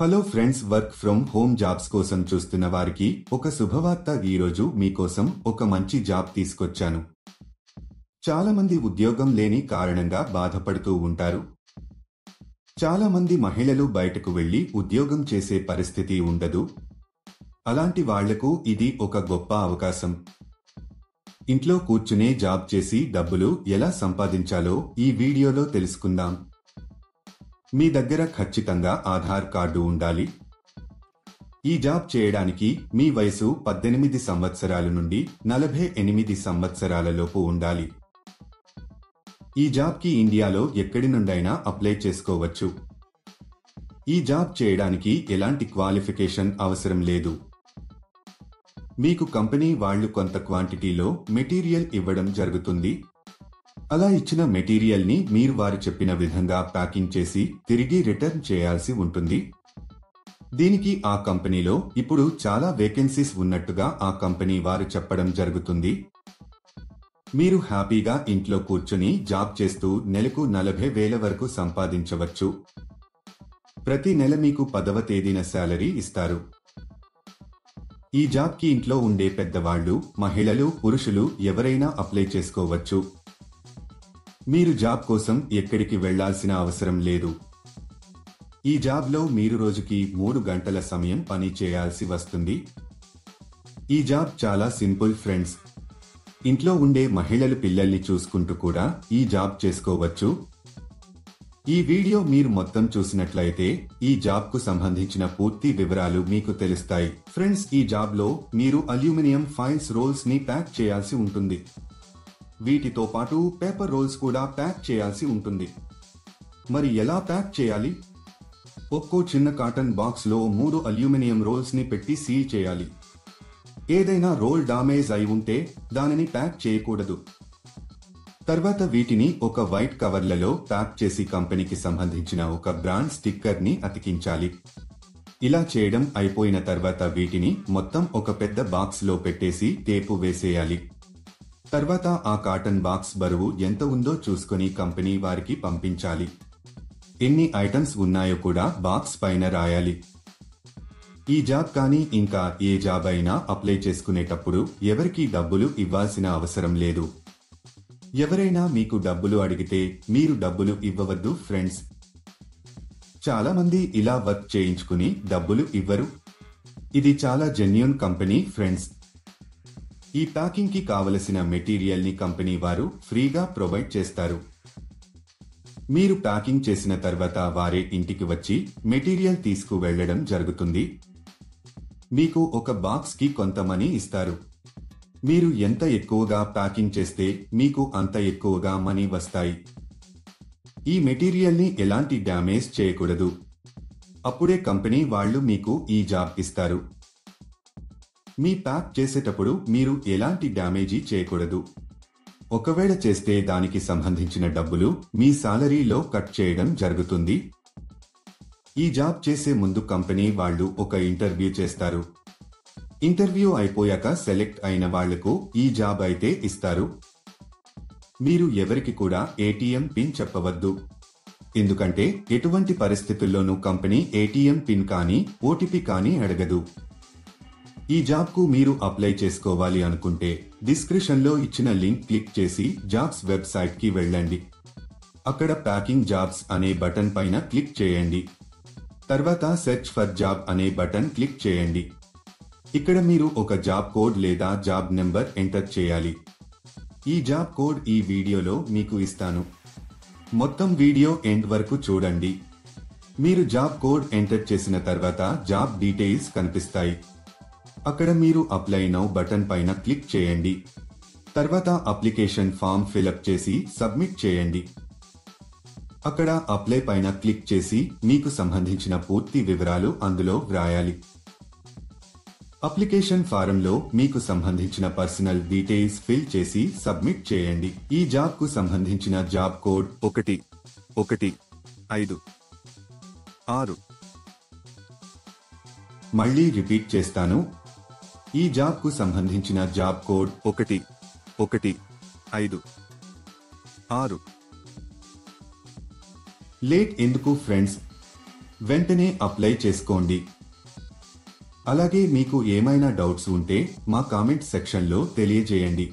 Hello friends, work from home jobs కోసం చూస్తున్న వారికి ఒక శుభవార్త. ఈరోజు మీకోసం ఒక మంచి జాబ్ తీసుకొచ్చాను. చాలా మంది ఉద్యోగం లేని కారణంగా బాధపడుతూ ఉంటారు. చాలా మంది మహిళలు బయటకు వెళ్లి ఉద్యోగం చేసే పరిస్థితి ఉండదు. అలాంటి వాళ్లకు ఇది ఒక గొప్ప అవకాశం. ఇంట్లో కూర్చునే జాబ్ చేసి డబ్బులు ఎలా సంపాదించాలో ఈ వీడియోలో తెలుసుకుందాం. మీ దగ్గర ఖచ్చితంగా ఆధార్ కార్డు ఉండాలి. ఈ జాబ్ చేయడానికి మీ వయసు 18 సంవత్సరాల నుండి 48 సంవత్సరాల లోపు ఉండాలి. ఈ జాబ్కి ఇండియాలో ఎక్కడి నుండైనా అప్లై చేసుకోవచ్చు. ఈ జాబ్ చేయడానికి ఎలాంటి క్వాలిఫికేషన్ అవసరం లేదు. మీకు కంపెనీ వాళ్ళు కొంత క్వాంటిటీలో మెటీరియల్ ఇవ్వడం జరుగుతుంది. అలా ఇచ్చిన మెటీరియల్ ని మీరు వారు చెప్పిన విధంగా ప్యాకింగ్ చేసి తిరిగి రిటర్న్ చేయాల్సి ఉంటుంది. దీనికి ఆ కంపెనీలో ఇప్పుడు చాలా వేకెన్సీస్ ఉన్నట్టుగా ఆ కంపెనీ వారు చెప్పడం జరుగుతుంది. మీరు హ్యాపీగా ఇంట్లో కూర్చుని జాబ్ చేస్తూ నెలకు 40,000 వరకు సంపాదించవచ్చు. ప్రతి నెల మీకు 10వ తేదీన శాలరీ ఇస్తారు. ఈ జాబ్కి ఇంట్లో ఉండే పెద్దవాళ్లు, మహిళలు, పురుషులు ఎవరైనా అప్లై చేసుకోవచ్చు. మీరు జాబ్ కోసం ఎక్కడికి వెళ్లాల్సిన అవసరం లేదు. ఈ జాబ్లో మీరు రోజుకి 3 గంటల సమయం పని చేయాల్సి వస్తుంది. ఈ జాబ్ చాలా సింపుల్ ఫ్రెండ్స్. ఇంట్లో ఉండే మహిళలు పిల్లల్ని చూసుకుంటూ కూడా ఈ జాబ్ చేసుకోవచ్చు. ఈ వీడియో మీరు మొత్తం చూసినట్లయితే ఈ జాబ్కు సంబంధించిన పూర్తి వివరాలు మీకు తెలుస్తాయి. ఫ్రెండ్స్, ఈ జాబ్లో మీరు అల్యూమినియం ఫాయిల్స్ రోల్స్ ని ప్యాక్ చేయాల్సి ఉంటుంది. వీటితో పాటు పేపర్ రోల్స్ కూడా ప్యాక్ చేయాల్సి ఉంటుంది. మరి ఎలా ప్యాక్ చేయాలి? ఒక్కో చిన్న కాటన్ బాక్స్ లో 3 అల్యూమినియం రోల్స్ ని పెట్టి సీల్ చేయాలి. ఏదైనా రోల్ డామేజ్ అయి ఉంటే దానిని ప్యాక్ చేయకూడదు. తర్వాత వీటిని ఒక వైట్ కవర్లలో ప్యాక్ చేసి కంపెనీకి సంబంధించిన ఒక బ్రాండ్ స్టిక్కర్ ని అతికించాలి. ఇలా చేయడం అయిపోయిన తర్వాత వీటిని మొత్తం ఒక పెద్ద బాక్స్ లో పెట్టేసి టేపు వేసేయాలి. తర్వాత ఆ కాటన్ బాక్స్ బరువు ఎంత ఉందో చూసుకొని కంపెనీ వారికి పంపించాలి. ఎన్ని ఐటమ్స్ ఉన్నాయో కూడా బాక్స్ పైన రాయాలి. ఈ జాబ్ కానీ ఇంకా ఏ జాబ్ అయినా అప్లై చేసుకునేటప్పుడు ఎవరికీ డబ్బులు ఇవ్వాల్సిన అవసరం లేదు. ఎవరైనా మీకు డబ్బులు అడిగితే మీరు డబ్బులు ఇవ్వవద్దు ఫ్రెండ్స్. చాలా మంది ఇలా వర్క్ చేయించుకుని డబ్బులు ఇవ్వరు. ఇది చాలా జెన్యూన్ కంపెనీ ఫ్రెండ్స్. ఈ ప్యాకింగ్ కి కావలసిన మెటీరియల్ ని కంపెనీ వారు ఫ్రీగా ప్రొవైడ్ చేస్తారు. మీరు ప్యాకింగ్ చేసిన తర్వాత వారే ఇంటికి వచ్చి మెటీరియల్ తీసుకు వెళ్లడం జరుగుతుంది. మీకు ఒక బాక్స్ కి కొంత మనీ ఇస్తారు. మీరు ఎంత ఎక్కువగా ప్యాకింగ్ చేస్తే మీకు అంత ఎక్కువగా మనీ వస్తాయి. ఈ మెటీరియల్ ని ఎలాంటి డ్యామేజ్ చేయకూడదు. అప్పుడే కంపెనీ వాళ్ళు మీకు ఈ జాబ్ ఇస్తారు. మీ ప్యాక్ చేసేటప్పుడు మీరు ఎలాంటి డ్యామేజీ చేయకూడదు. ఒకవేళ చేస్తే దానికి సంబంధించిన డబ్బులు మీ సాలరీలో కట్ చేయడం జరుగుతుంది. ఈ జాబ్ చేసే ముందు కంపెనీ వాళ్ళు ఒక ఇంటర్వ్యూ చేస్తారు. ఇంటర్వ్యూ అయిపోయాక సెలెక్ట్ అయిన వాళ్లకు ఈ జాబ్ అయితే ఇస్తారు. మీరు ఎవరికి కూడా ఏటీఎం పిన్ చెప్పవద్దు. ఎందుకంటే ఎటువంటి పరిస్థితుల్లోనూ కంపెనీ ఏటీఎం పిన్ కానీ ఓటీపీ కానీ అడగదు. ఈ జాబ్కు మీరు అప్లై చేసుకోవాలి అనుకుంటే డిస్క్రిప్షన్ లో ఇచ్చిన లింక్ క్లిక్ చేసి జాబ్స్ వెబ్సైట్ కి వెళ్ళండి. అక్కడ ప్యాకింగ్ జాబ్స్ అనే బటన్ పైన క్లిక్ చేయండి. తర్వాత సెర్చ్ ఫర్ జాబ్ అనే బటన్ క్లిక్ చేయండి. ఇక్కడ మీరు ఒక జాబ్ కోడ్ లేదా జాబ్ నెంబర్ ఎంటర్ చేయాలి. ఈ జాబ్ కోడ్ ఈ వీడియోలో మీకు ఇస్తాను. మొత్తం వీడియో ఎండ్ వరకు చూడండి. మీరు జాబ్ కోడ్ ఎంటర్ చేసిన తర్వాత జాబ్ డీటెయిల్స్ కనిపిస్తాయి. అక్కడ మీరు అప్లై నౌ బటన్ పైన క్లిక్ చేయండి. తర్వాత అప్లికేషన్ ఫామ్ ఫిలప్ చేసి సబ్మిట్ చేయండి. అక్కడ అప్లై పైన క్లిక్ చేసి మీకు సంబంధించిన పూర్తి వివరాలు అందులో వ్రాయాలి. అప్లికేషన్ ఫారంలో మీకు సంబంధించిన పర్సనల్ డీటెయిల్స్ ఫిల్ చేసి సబ్మిట్ చేయండి. ఈ జాబ్ కు సంబంధించిన జాబ్ కోడ్ 1156. మళ్ళీ రిపీట్ చేస్తాను. ఈ జాబ్ కు సంబంధించిన జాబ్ కోడ్ 1156. లేట్ ఎందుకు ఫ్రెండ్స్? వెంటనే అప్లై చేసుకోండి. అలాగే మీకు ఏమైనా డౌట్స్ ఉంటే మా కామెంట్ సెక్షన్లో తెలియజేయండి.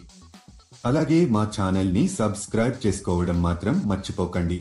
అలాగే మా ఛానల్ని సబ్స్క్రైబ్ చేసుకోవడం మాత్రం మర్చిపోకండి.